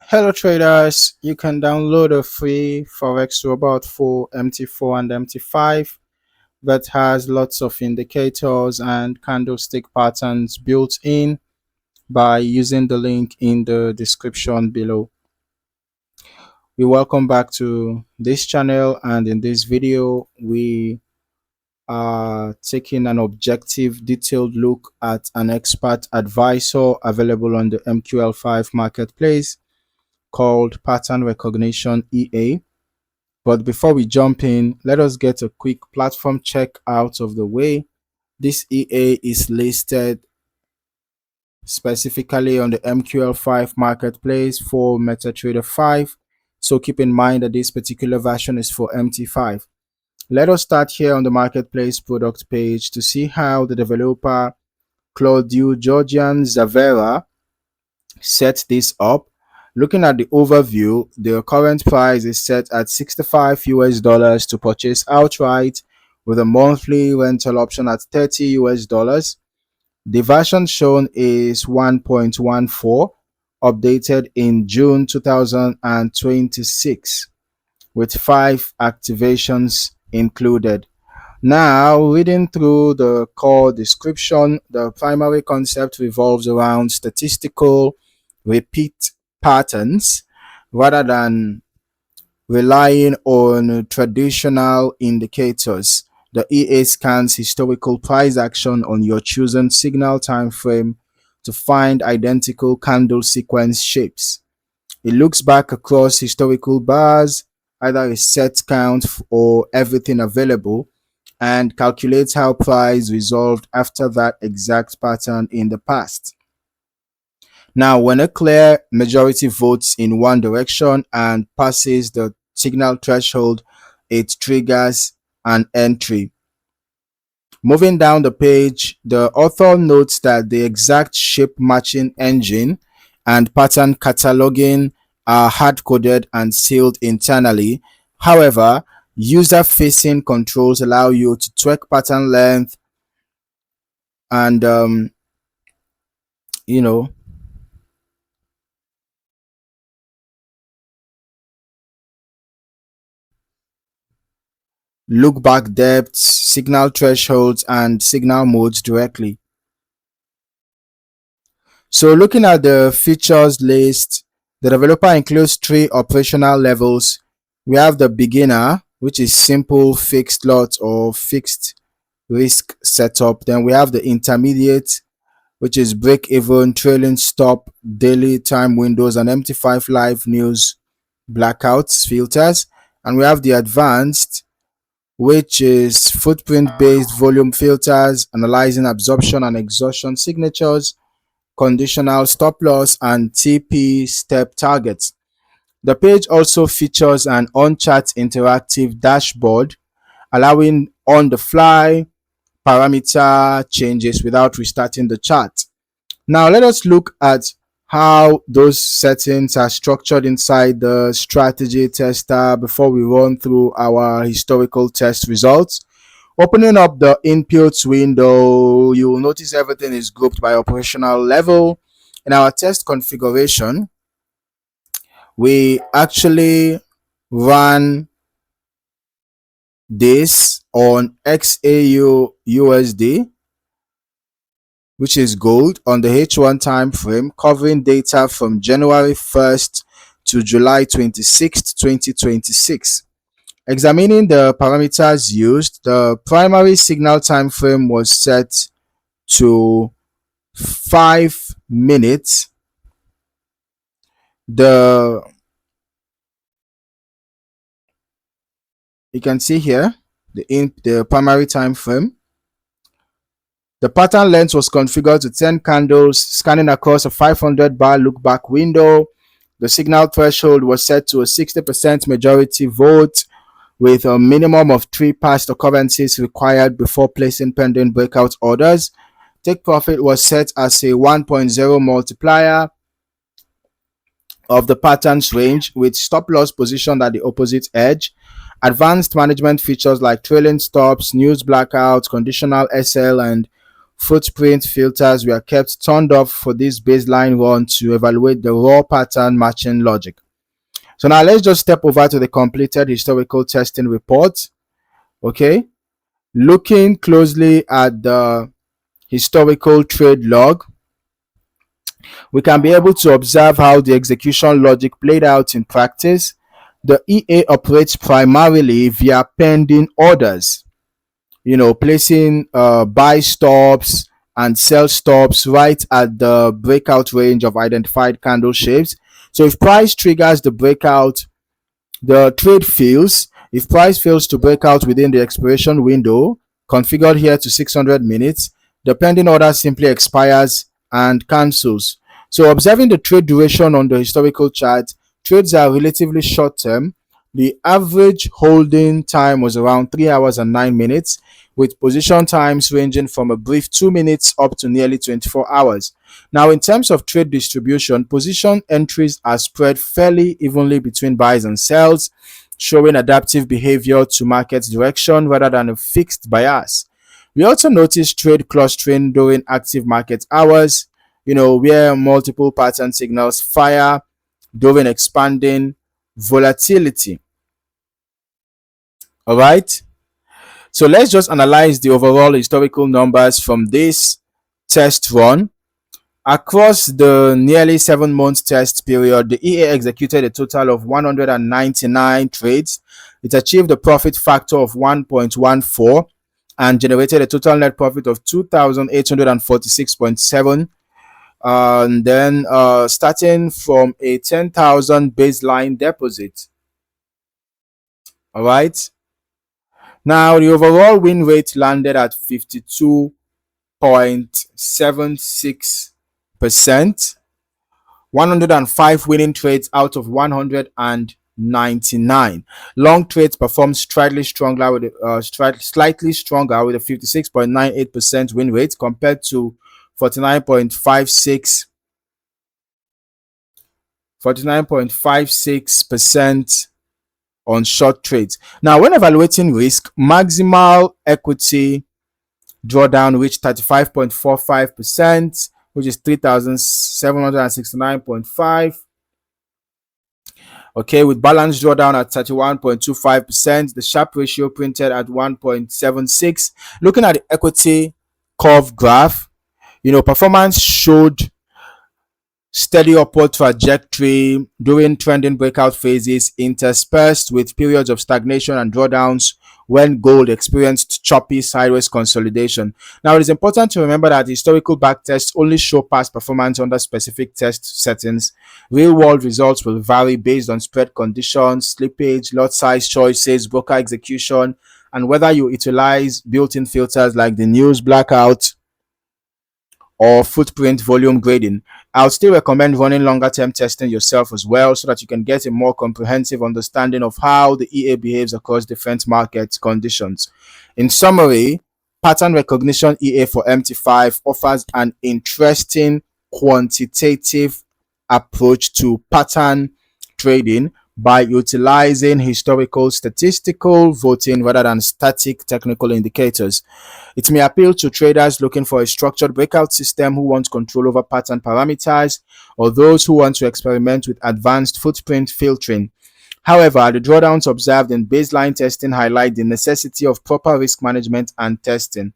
Hello traders, you can download a free Forex robot for MT4 and MT5 that has lots of indicators and candlestick patterns built in by using the link in the description below. We welcome back to this channel, and in this video we are taking an objective detailed look at an expert advisor available on the MQL5 Marketplace called Pattern Recognition EA. But before we jump in, let us get a quick platform check out of the way. This EA is listed specifically on the MQL5 Marketplace for MetaTrader 5. So keep in mind that this particular version is for MT5. Let us start here on the Marketplace product page to see how the developer Claudio Georgian Zavera set this up. Looking at the overview, the current price is set at $65 to purchase outright with a monthly rental option at $30. The version shown is 1.14, updated in June 2026 with 5 activations included. Now, reading through the core description, the primary concept revolves around statistical repeat patterns rather than relying on traditional indicators. The EA scans historical price action on your chosen signal time frame to find identical candle sequence shapes. It looks back across historical bars, either a set count or everything available, and calculates how price resolved after that exact pattern in the past. Now, when a clear majority votes in one direction and passes the signal threshold, it triggers an entry. Moving down the page, the author notes that the exact shape matching engine and pattern cataloging are hard-coded and sealed internally. However, user-facing controls allow you to track pattern length and you know look back depths, signal thresholds, and signal modes directly. So looking at the features list, the developer includes 3 operational levels. We have the beginner, which is simple fixed lot or fixed risk setup. Then we have the intermediate, which is break even, trailing stop, daily time windows, and MT5 live news blackouts filters. And we have the advanced, which is footprint based volume filters, analyzing absorption and exhaustion signatures, conditional stop loss, and TP step targets. The page also features an on-chart interactive dashboard, allowing on-the-fly parameter changes without restarting the chart. Now let us look at how those settings are structured inside the strategy tester before we run through our historical test results. Opening up the inputs window, you will notice everything is grouped by operational level. In our test configuration, we actually run this on XAUUSD, which is gold, on the H1 time frame, covering data from January 1st to July 26th, 2026. Examining the parameters used, the primary signal time frame was set to 5 minutes. You can see here the primary time frame. The pattern length was configured to 10 candles, scanning across a 500 bar look back window. The signal threshold was set to a 60% majority vote, with a minimum of 3 past occurrences required before placing pending breakout orders. Take profit was set as a 1.0 multiplier of the pattern's range, with stop loss positioned at the opposite edge. Advanced management features like trailing stops, news blackouts, conditional SL, and footprint filters were kept turned off for this baseline run to evaluate the raw pattern matching logic. So now let's just step over to the completed historical testing report. Okay, looking closely at the historical trade log, we can be able to observe how the execution logic played out in practice. The EA operates primarily via pending orders, placing buy stops and sell stops right at the breakout range of identified candle shapes. So if price triggers the breakout, the trade fails. If price fails to break out within the expiration window, configured here to 600 minutes, the pending order simply expires and cancels. So observing the trade duration on the historical chart, trades are relatively short term. The average holding time was around 3 hours and 9 minutes, with position times ranging from a brief 2 minutes up to nearly 24 hours. Now, in terms of trade distribution, position entries are spread fairly evenly between buys and sells, showing adaptive behavior to market direction rather than a fixed bias. We also noticed trade clustering during active market hours, where multiple pattern signals fire during expanding volatility. All right. So let's just analyze the overall historical numbers from this test run. Across the nearly 7-month test period, the EA executed a total of 199 trades. It achieved a profit factor of 1.14 and generated a total net profit of 2,846.7. And then starting from a 10,000 baseline deposit. All right. Now, the overall win rate landed at 52.76%. 105 winning trades out of 199. Long trades performed slightly stronger with a 56.98% win rate compared to 49.56% on short trades. Now, when evaluating risk, maximal equity drawdown reached 35.45%, which is 3,769.5. Okay, with balance drawdown at 31.25%, the Sharpe ratio printed at 1.76. Looking at the equity curve graph, performance showed steady upward trajectory during trending breakout phases, interspersed with periods of stagnation and drawdowns when gold experienced choppy sideways consolidation. Now, it is important to remember that historical backtests only show past performance under specific test settings. Real-world results will vary based on spread conditions, slippage, lot size choices, broker execution, and whether you utilize built-in filters like the news blackout or footprint volume grading. I'll still recommend running longer term testing yourself as well, so that you can get a more comprehensive understanding of how the EA behaves across different market conditions. In summary, pattern recognition EA for MT5 offers an interesting quantitative approach to pattern trading by utilizing historical statistical voting rather than static technical indicators. It may appeal to traders looking for a structured breakout system who want control over pattern parameters, or those who want to experiment with advanced footprint filtering. However, the drawdowns observed in baseline testing highlight the necessity of proper risk management and testing.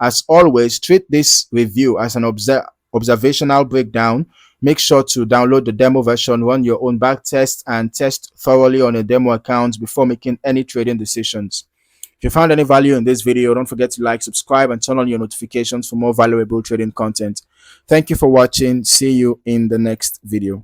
As always, treat this review as an observational breakdown. Make sure to download the demo version, run your own back test, and test thoroughly on a demo account before making any trading decisions. If you found any value in this video, don't forget to like, subscribe, and turn on your notifications for more valuable trading content. Thank you for watching. See you in the next video.